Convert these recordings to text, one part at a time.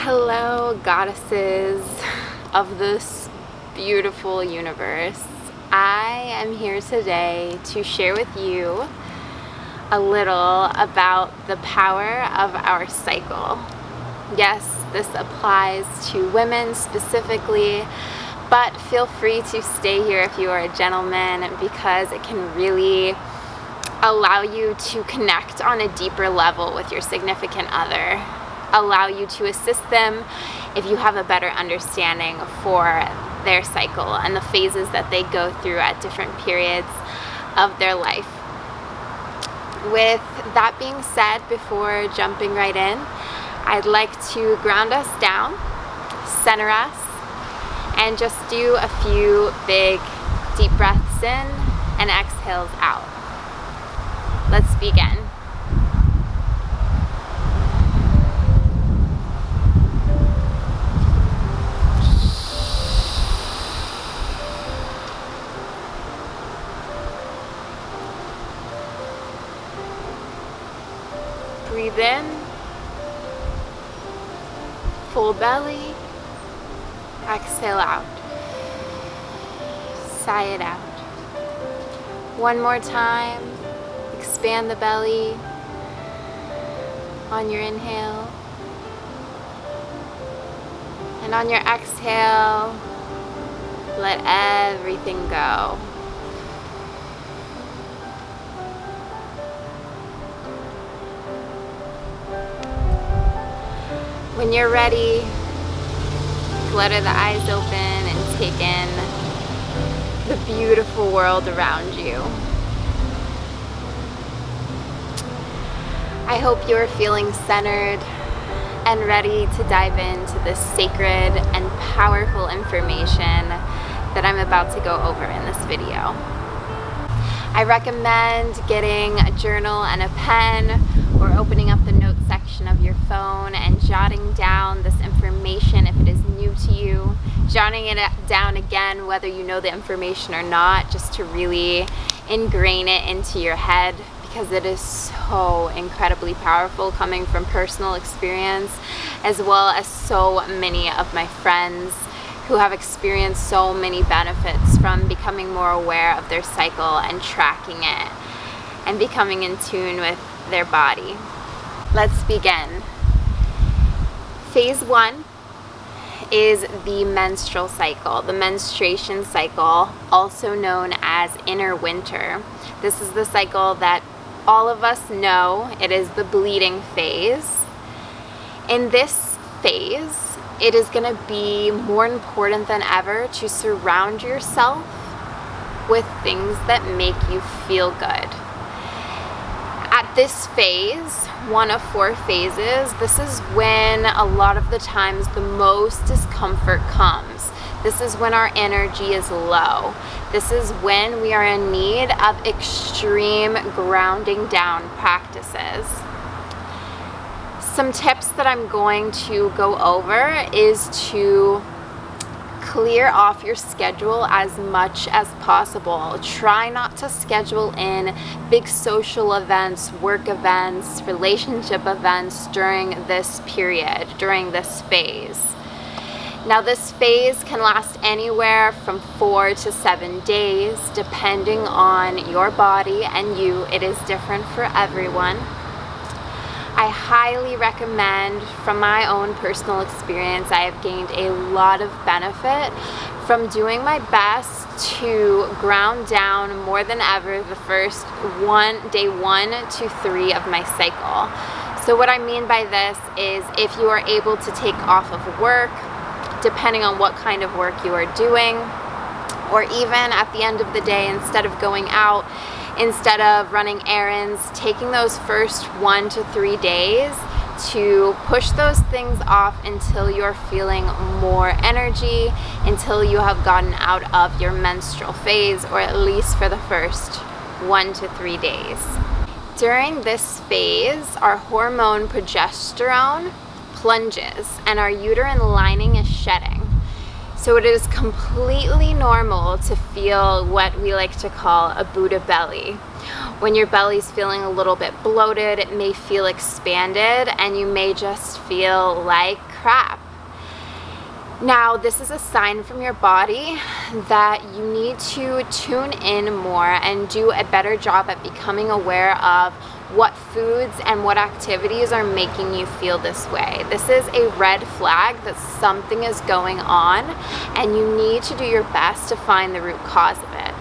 Hello, goddesses of this beautiful universe. I am here today to share with you a little about the power of our cycle. Yes, this applies to women specifically, but feel free to stay here if you are a gentleman, because it can really allow you to connect on a deeper level with your significant other, allow you to assist them if you have a better understanding for their cycle and the phases that they go through at different periods of their life. With that being said, before jumping right in, I'd like to ground us down, center us, and just do a few big deep breaths in and exhales out. Let's begin. Breathe in, full belly, exhale out, sigh it out. One more time, expand the belly on your inhale, and on your exhale, let everything go. When you're ready, flutter the eyes open and take in the beautiful world around you. I hope you're feeling centered and ready to dive into this sacred and powerful information that I'm about to go over in this video. I recommend getting a journal and a pen, or opening up the notes section of your phone and jotting down this information if it is new to you, jotting it down again whether you know the information or not, just to really ingrain it into your head, because it is so incredibly powerful, coming from personal experience, as well as so many of my friends who have experienced so many benefits from becoming more aware of their cycle and tracking it and becoming in tune with their body. Let's begin. Phase 1 is the menstrual cycle, the menstruation cycle, also known as inner winter. This is the cycle that all of us know. It is the bleeding phase. In this phase, it is going to be more important than ever to surround yourself with things that make you feel good. At this phase, one of 4 phases, this is when a lot of the times the most discomfort comes. This is when our energy is low. This is when we are in need of extreme grounding down practices. Some tips that I'm going to go over is to clear off your schedule as much as possible. Try not to schedule in big social events, work events, relationship events during this period, during this phase. Now, this phase can last anywhere from 4 to 7 days, depending on your body and you. It is different for everyone. I highly recommend, from my own personal experience, I have gained a lot of benefit from doing my best to ground down more than ever the first day 1 to 3 of my cycle. So what I mean by this is, if you are able to take off of work, depending on what kind of work you are doing, or even at the end of the day, instead of going out, instead of running errands, taking those first 1 to 3 days to push those things off until you're feeling more energy, until you have gotten out of your menstrual phase, or at least for the first 1 to 3 days. During this phase, our hormone progesterone plunges and our uterine lining is shedding. So it is completely normal to feel what we like to call a Buddha belly. When your belly's feeling a little bit bloated, it may feel expanded, and you may just feel like crap. Now, this is a sign from your body that you need to tune in more and do a better job at becoming aware of what foods and what activities are making you feel this way. This is a red flag that something is going on, and you need to do your best to find the root cause of it.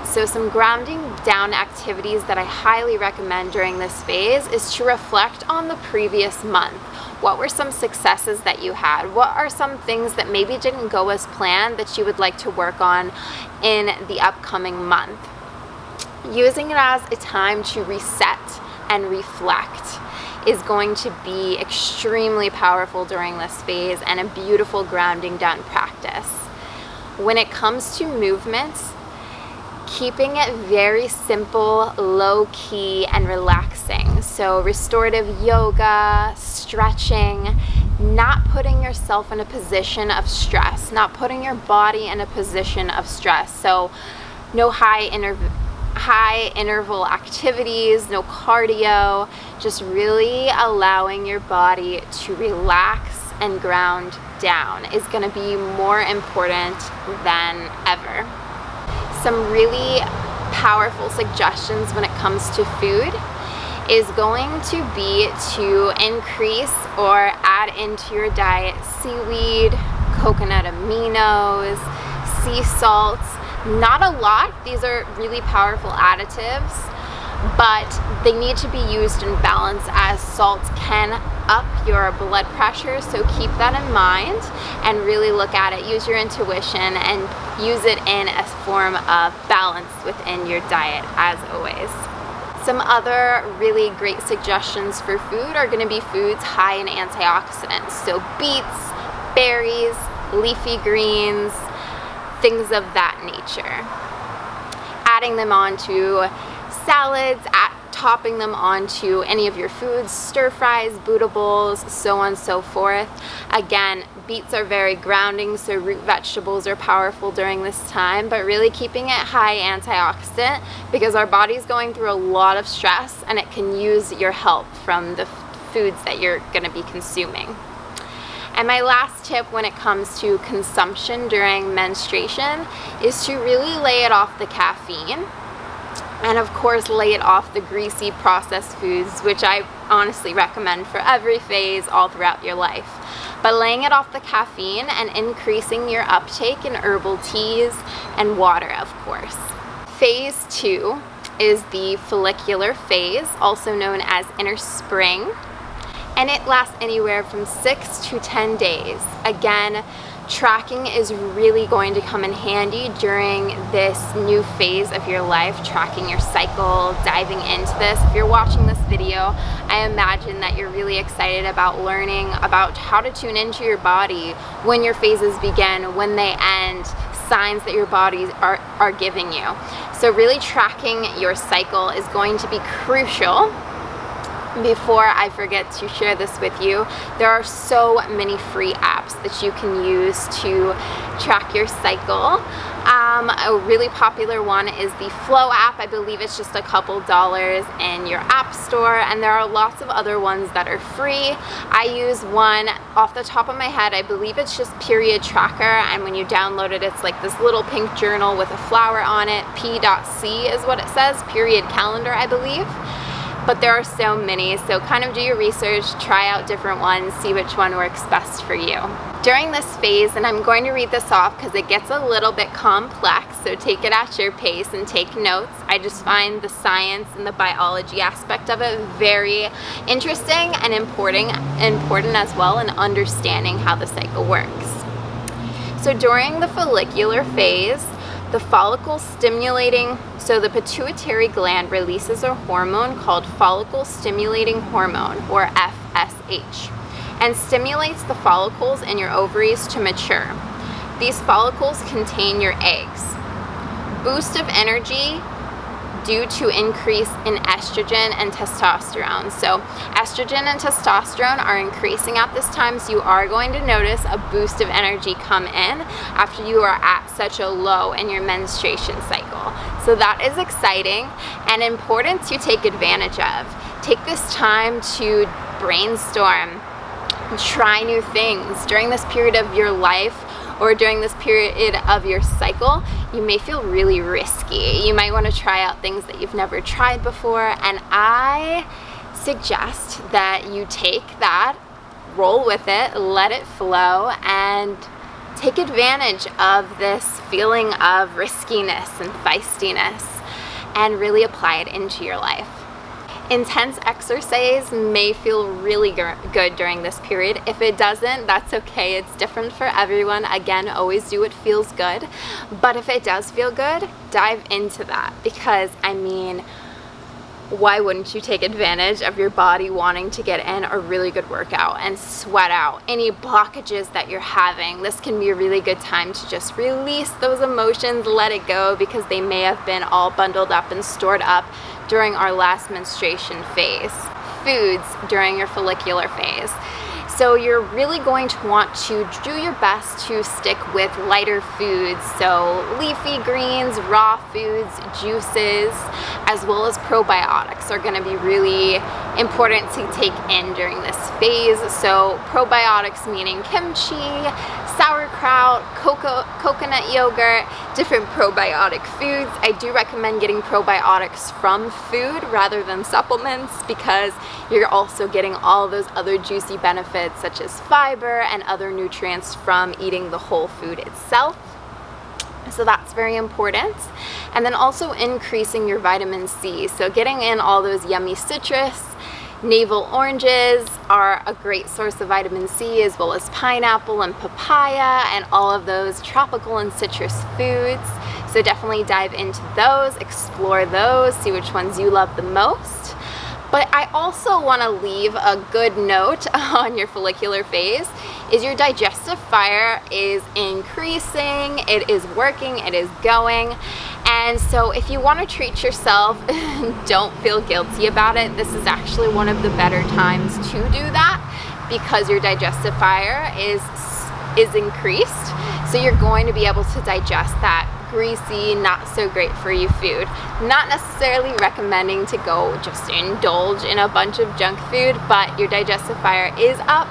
So some grounding down activities that I highly recommend during this phase is to reflect on the previous month. What were some successes that you had? What are some things that maybe didn't go as planned that you would like to work on in the upcoming month? Using it as a time to reset and reflect is going to be extremely powerful during this phase and a beautiful grounding down practice. When it comes to movements, keeping it very simple, low-key, and relaxing. So restorative yoga, stretching, not putting yourself in a position of stress, not putting your body in a position of stress. So no high interval activities, no cardio, just really allowing your body to relax and ground down is going to be more important than ever. Some really powerful suggestions when it comes to food is going to be to increase or add into your diet seaweed, coconut aminos, sea salts. Not a lot. These are really powerful additives, but they need to be used in balance, as salts can up your blood pressure. So keep that in mind and really look at it. Use your intuition and use it in a form of balance within your diet, as always. Some other really great suggestions for food are going to be foods high in antioxidants. So beets, berries, leafy greens, things of that nature. Adding them onto salads, topping them onto any of your foods, stir fries, Buddha bowls, so on and so forth. Again, beets are very grounding, so root vegetables are powerful during this time, but really keeping it high antioxidant because our body's going through a lot of stress and it can use your help from the foods that you're going to be consuming. And my last tip when it comes to consumption during menstruation is to really lay it off the caffeine. And of course, lay it off the greasy processed foods, which I honestly recommend for every phase all throughout your life. But laying it off the caffeine and increasing your uptake in herbal teas and water, of course. Phase 2 is the follicular phase, also known as inner spring. And it lasts anywhere from 6 to 10 days. Again, tracking is really going to come in handy during this new phase of your life, tracking your cycle, diving into this. If you're watching this video, I imagine that you're really excited about learning about how to tune into your body, when your phases begin, when they end, signs that your bodies are giving you. So really tracking your cycle is going to be crucial. Before I forget to share this with you, there are so many free apps that you can use to track your cycle. A really popular one is the Flow app. I believe it's just a couple dollars in your app store, and there are lots of other ones that are free. I use one off the top of my head. I believe it's just Period Tracker, and when you download it, it's like this little pink journal with a flower on it. P.C is what it says, period calendar, I believe. But there are so many, so kind of do your research, try out different ones, see which one works best for you. During this phase, and I'm going to read this off because it gets a little bit complex, so take it at your pace and take notes. I just find the science and the biology aspect of it very interesting and important as well in understanding how the cycle works. So during the follicular phase, the follicle stimulating, so the pituitary gland releases a hormone called follicle stimulating hormone, or FSH, and stimulates the follicles in your ovaries to mature. These follicles contain your eggs. Boost of energy, due to increase in estrogen and testosterone. So estrogen and testosterone are increasing at this time, so you are going to notice a boost of energy come in after you are at such a low in your menstruation cycle. So that is exciting and important to take advantage of. Take this time to brainstorm, try new things. During this period of your life or during this period of your cycle, you may feel really risky. You might want to try out things that you've never tried before, and I suggest that you take that, roll with it, let it flow, and take advantage of this feeling of riskiness and feistiness and really apply it into your life. Intense exercise may feel really good during this period. If it doesn't, that's okay. It's different for everyone. Again, always do what feels good. But if it does feel good, dive into that, because I mean, why wouldn't you take advantage of your body wanting to get in a really good workout and sweat out any blockages that you're having? This can be a really good time to just release those emotions, let it go, because they may have been all bundled up and stored up during our last menstruation phase. Foods during your follicular phase. So you're really going to want to do your best to stick with lighter foods, so leafy greens, raw foods, juices, as well as probiotics are going to be really important to take in during this phase. So probiotics meaning kimchi, sauerkraut, coconut yogurt, different probiotic foods. I do recommend getting probiotics from food rather than supplements, because you're also getting all those other juicy benefits such as fiber and other nutrients from eating the whole food itself. So that's very important. And then also increasing your vitamin C. So getting in all those yummy citrus. Navel oranges are a great source of vitamin C, as well as pineapple and papaya and all of those tropical and citrus foods. So definitely dive into those, explore those, see which ones you love the most. But I also want to leave a good note on your follicular phase is your digestive fire is increasing, it is working, it is going. And so if you want to treat yourself, don't feel guilty about it. This is actually one of the better times to do that, because your digestive fire is increased. So you're going to be able to digest that greasy, not so great for you food. Not necessarily recommending to go just indulge in a bunch of junk food, but your digestive fire is up.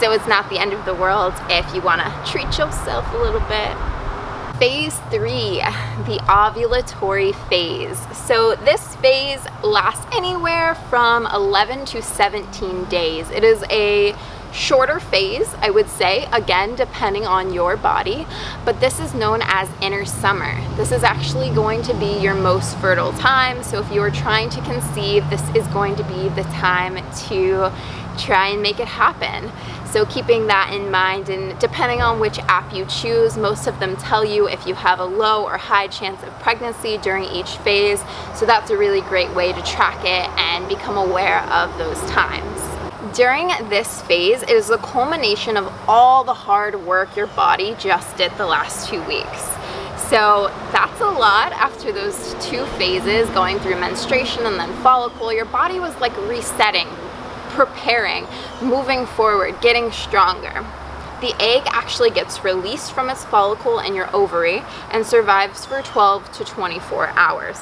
So it's not the end of the world if you want to treat yourself a little bit. Phase 3, the ovulatory phase. So this phase lasts anywhere from 11 to 17 days. It is a shorter phase, I would say, again, depending on your body, but this is known as inner summer. This is actually going to be your most fertile time. So if you are trying to conceive, this is going to be the time to try and make it happen. So keeping that in mind, and depending on which app you choose, most of them tell you if you have a low or high chance of pregnancy during each phase. So that's a really great way to track it and become aware of those times. During this phase, it is the culmination of all the hard work your body just did the last 2 weeks. So that's a lot after those 2 phases, going through menstruation and then follicle. Your body was like resetting, preparing, moving forward, getting stronger. The egg actually gets released from its follicle in your ovary and survives for 12 to 24 hours.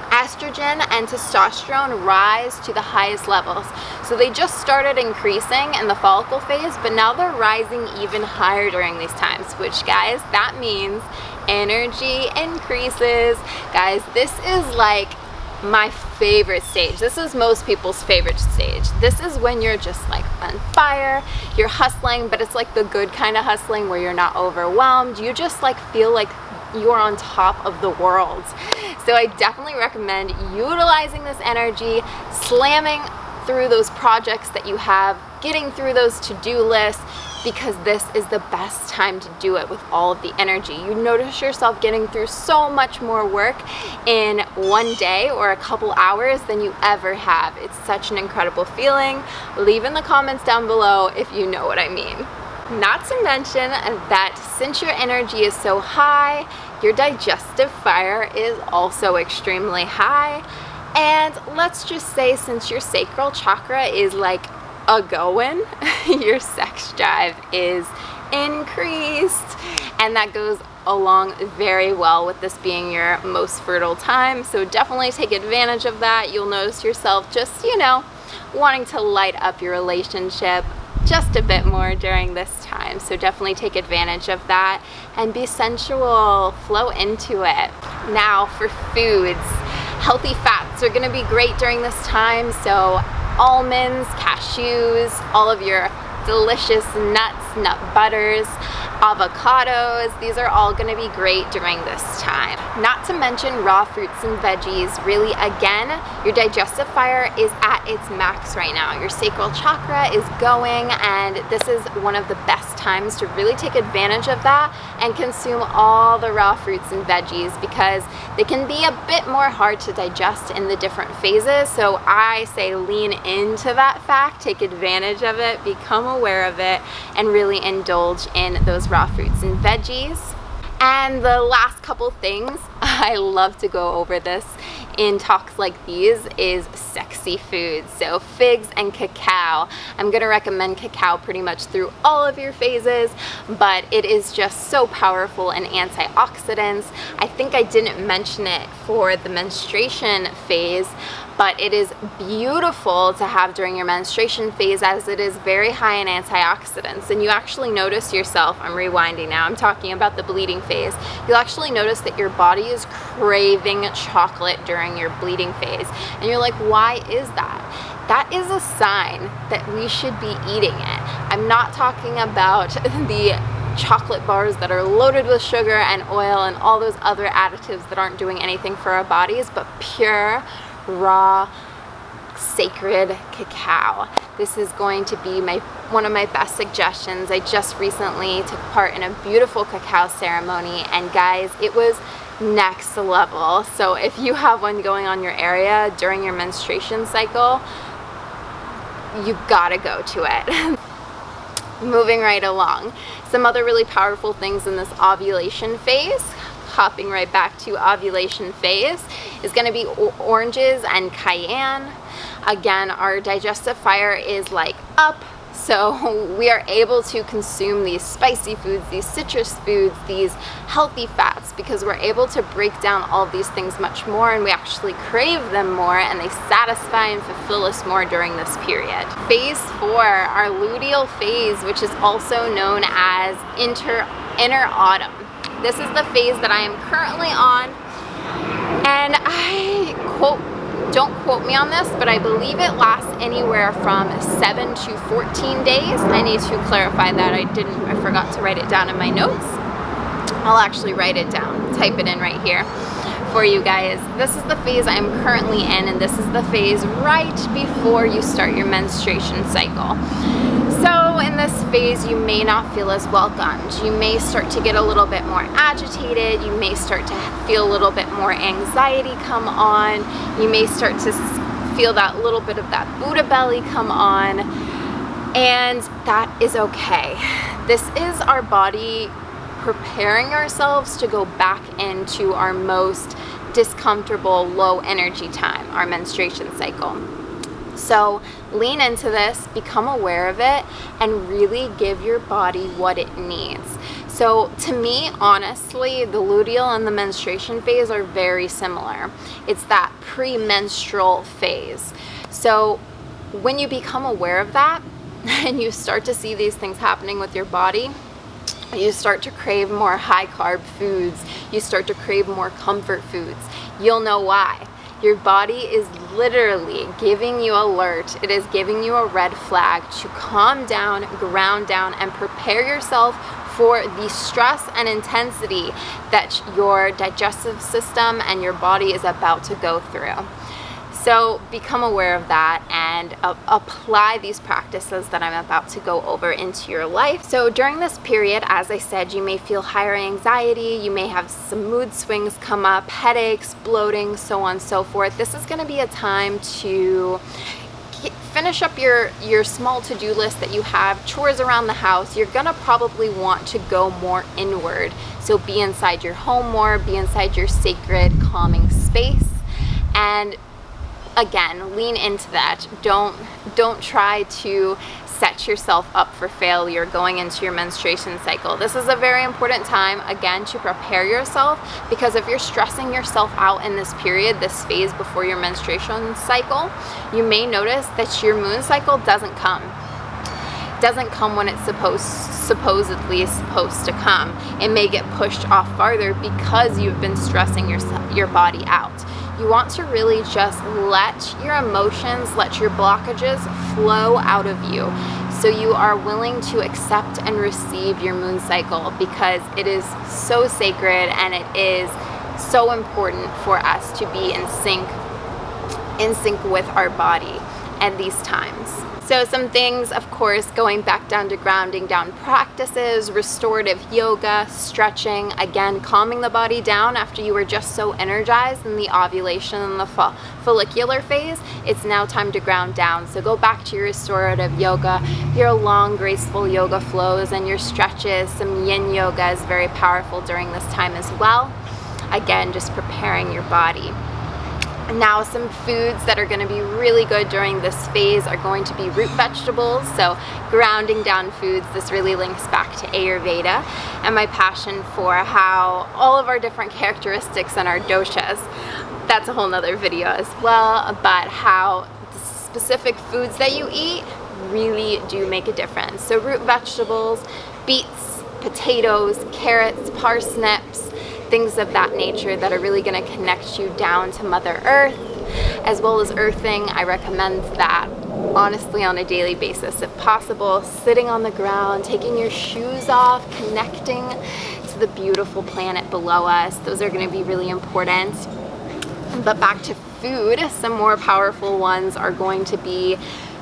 Estrogen and testosterone rise to the highest levels. So they just started increasing in the follicle phase, but now they're rising even higher during these times, which, guys, that means energy increases. Guys, this is like my favorite stage. This is most people's favorite stage. This is when you're just like on fire, you're hustling, but it's like the good kind of hustling where you're not overwhelmed. You just like feel like you're on top of the world. So I definitely recommend utilizing this energy, slamming through those projects that you have, getting through those to-do lists, because this is the best time to do it with all of the energy. You notice yourself getting through so much more work in one day or a couple hours than you ever have. It's such an incredible feeling. Leave in the comments down below if you know what I mean. Not to mention that since your energy is so high, your digestive fire is also extremely high. And let's just say, since your sacral chakra is like a-going, your sex drive is increased, and that goes along very well with this being your most fertile time. So definitely take advantage of that. You'll notice yourself just, you know, wanting to light up your relationship just a bit more during this time. So definitely take advantage of that and be sensual, flow into it. Now for foods, healthy fats are going to be great during this time. So almonds, cashews, all of your delicious nuts, nut butters, avocados, these are all going to be great during this time. Not to mention raw fruits and veggies. Really, again, your digestive fire is at its max right now. Your sacral chakra is going, and this is one of the best times to really take advantage of that and consume all the raw fruits and veggies, because they can be a bit more hard to digest in the different phases. So I say lean into that fact, take advantage of it, become aware of it, and really indulge in those raw fruits and veggies. And the last couple things, I love to go over this in talks like these, is sexy foods. So figs and cacao. I'm going to recommend cacao pretty much through all of your phases, but it is just so powerful in antioxidants. I think I didn't mention it for the menstruation phase, but it is beautiful to have during your menstruation phase, as it is very high in antioxidants. And you actually notice yourself, I'm rewinding now, I'm talking about the bleeding phase, you'll actually notice that your body is craving chocolate during your bleeding phase. And you're like, why is that? That is a sign that we should be eating it. I'm not talking about the chocolate bars that are loaded with sugar and oil and all those other additives that aren't doing anything for our bodies, but pure, raw, sacred cacao. This is going to be one of my best suggestions. I just recently took part in a beautiful cacao ceremony, and guys, it was next level. So if you have one going on your area during your menstruation cycle, you gotta go to it. Moving right along, some other really powerful things in this ovulation phase, hopping right back to ovulation phase, is going to be oranges and cayenne. Again, our digestive fire is like up, so we are able to consume these spicy foods, these citrus foods, these healthy fats, because we're able to break down all of these things much more, and we actually crave them more, and they satisfy and fulfill us more during this period. Phase 4, our luteal phase, which is also known as inner autumn. This is the phase that I am currently on, and don't quote me on this, but I believe it lasts anywhere from 7 to 14 days. I need to clarify that. I forgot to write it down in my notes. I'll actually write it down, type it in right here for you guys. This is the phase I'm currently in, and this is the phase right before you start your menstruation cycle. So in this phase, you may not feel as welcomed. You may start to get a little bit more agitated. You may start to feel a little bit more anxiety come on. You may start to feel that little bit of that Buddha belly come on. And that is okay. This is our body preparing ourselves to go back into our most discomfortable, low energy time, our menstruation cycle. So lean into this, become aware of it, and really give your body what it needs. So to me, honestly, the luteal and the menstruation phase are very similar. It's that premenstrual phase. So when you become aware of that and you start to see these things happening with your body, you start to crave more high carb foods. You start to crave more comfort foods. You'll know why. Your body is literally giving you alert. It is giving you a red flag to calm down, ground down, and prepare yourself for the stress and intensity that your digestive system and your body is about to go through. So become aware of that and apply these practices that I'm about to go over into your life. So during this period, as I said, you may feel higher anxiety, you may have some mood swings come up, headaches, bloating, so on and so forth. This is going to be a time to finish up your small to-do list that you have, chores around the house, you're gonna probably want to go more inward. So be inside your home more, be inside your sacred, calming space, and again, lean into that. Don't try to set yourself up for failure going into your menstruation cycle. This is a very important time, again, to prepare yourself, because if you're stressing yourself out in this period, this phase before your menstruation cycle, you may notice that your moon cycle doesn't come when it's supposedly supposed to come. It may get pushed off farther because you've been stressing your body out. You want to really just let your emotions, let your blockages flow out of you, so you are willing to accept and receive your moon cycle, because it is so sacred and it is so important for us to be in sync with our body at these times. So some things, of course, going back down to grounding down practices, restorative yoga, stretching, again, calming the body down after you were just so energized in the ovulation and the follicular phase. It's now time to ground down. So go back to your restorative yoga, your long, graceful yoga flows, and your stretches. Some yin yoga is very powerful during this time as well. Again, just preparing your body. Now, some foods that are going to be really good during this phase are going to be root vegetables. So grounding down foods, this really links back to Ayurveda and my passion for how all of our different characteristics and our doshas, that's a whole nother video as well, but how the specific foods that you eat really do make a difference. So root vegetables, beets, potatoes, carrots, parsnips, things of that nature that are really going to connect you down to Mother Earth, as well as earthing. I recommend that honestly on a daily basis if possible, sitting on the ground, taking your shoes off, connecting to the beautiful planet below us. Those are going to be really important. But back to food, some more powerful ones are going to be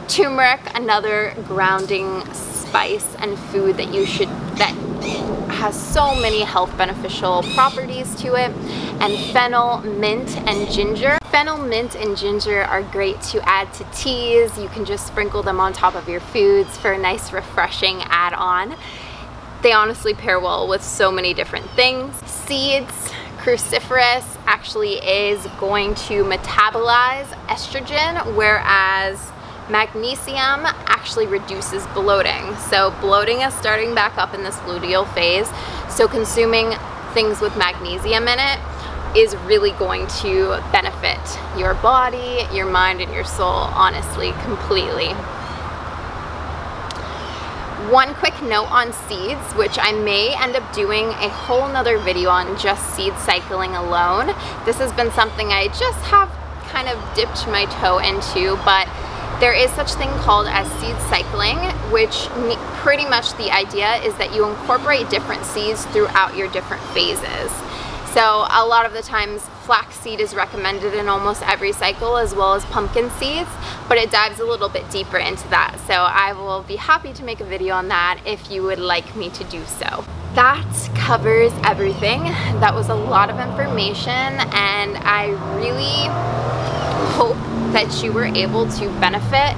turmeric, another grounding spice and food that has so many health beneficial properties to it, and fennel, mint, and ginger. Fennel, mint, and ginger are great to add to teas. You can just sprinkle them on top of your foods for a nice refreshing add-on. They honestly pair well with so many different things. Seeds, cruciferous, actually is going to metabolize estrogen, whereas magnesium actually reduces bloating. So bloating is starting back up in this luteal phase. So consuming things with magnesium in it is really going to benefit your body, your mind, and your soul, honestly, completely. One quick note on seeds, which I may end up doing a whole nother video on just seed cycling alone. This has been something I just have kind of dipped my toe into, but there is such thing called as seed cycling, which pretty much the idea is that you incorporate different seeds throughout your different phases. So a lot of the times flaxseed is recommended in almost every cycle, as well as pumpkin seeds, but it dives a little bit deeper into that. So I will be happy to make a video on that if you would like me to do so. That covers everything. That was a lot of information, and I really hope that you were able to benefit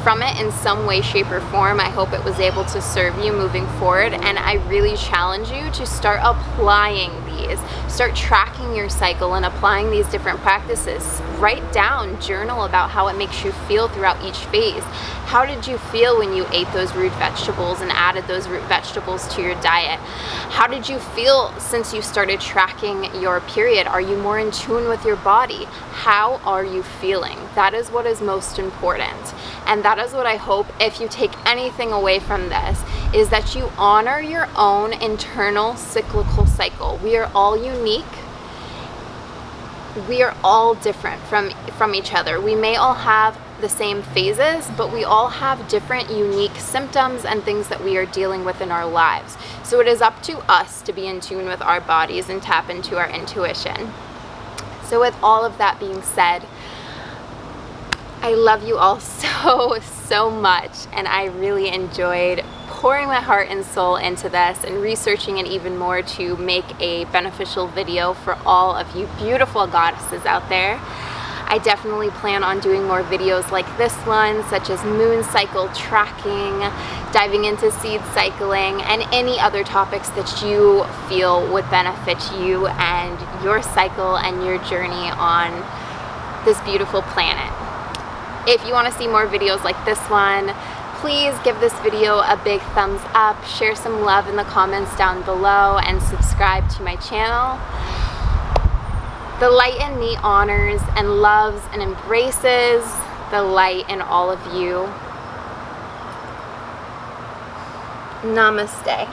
from it in some way, shape, or form. I hope it was able to serve you moving forward, and I really challenge you to start applying these. Start tracking your cycle and applying these different practices. Write down, journal about how it makes you feel throughout each phase. How did you feel when you ate those root vegetables and added those root vegetables to your diet? How did you feel since you started tracking your period? Are you more in tune with your body? How are you feeling? That is what is most important. And that is what I hope, if you take anything away from this, is that you honor your own internal cyclical cycle. We are all unique. We are all different from each other. We may all have the same phases, but we all have different unique symptoms and things that we are dealing with in our lives. So it is up to us to be in tune with our bodies and tap into our intuition. So with all of that being said, I love you all so much, and I really enjoyed pouring my heart and soul into this and researching it even more to make a beneficial video for all of you beautiful goddesses out there. I definitely plan on doing more videos like this one, such as moon cycle tracking, diving into seed cycling, and any other topics that you feel would benefit you and your cycle and your journey on this beautiful planet. If you want to see more videos like this one, please give this video a big thumbs up, share some love in the comments down below, and subscribe to my channel. The light in me honors and loves and embraces the light in all of you. Namaste.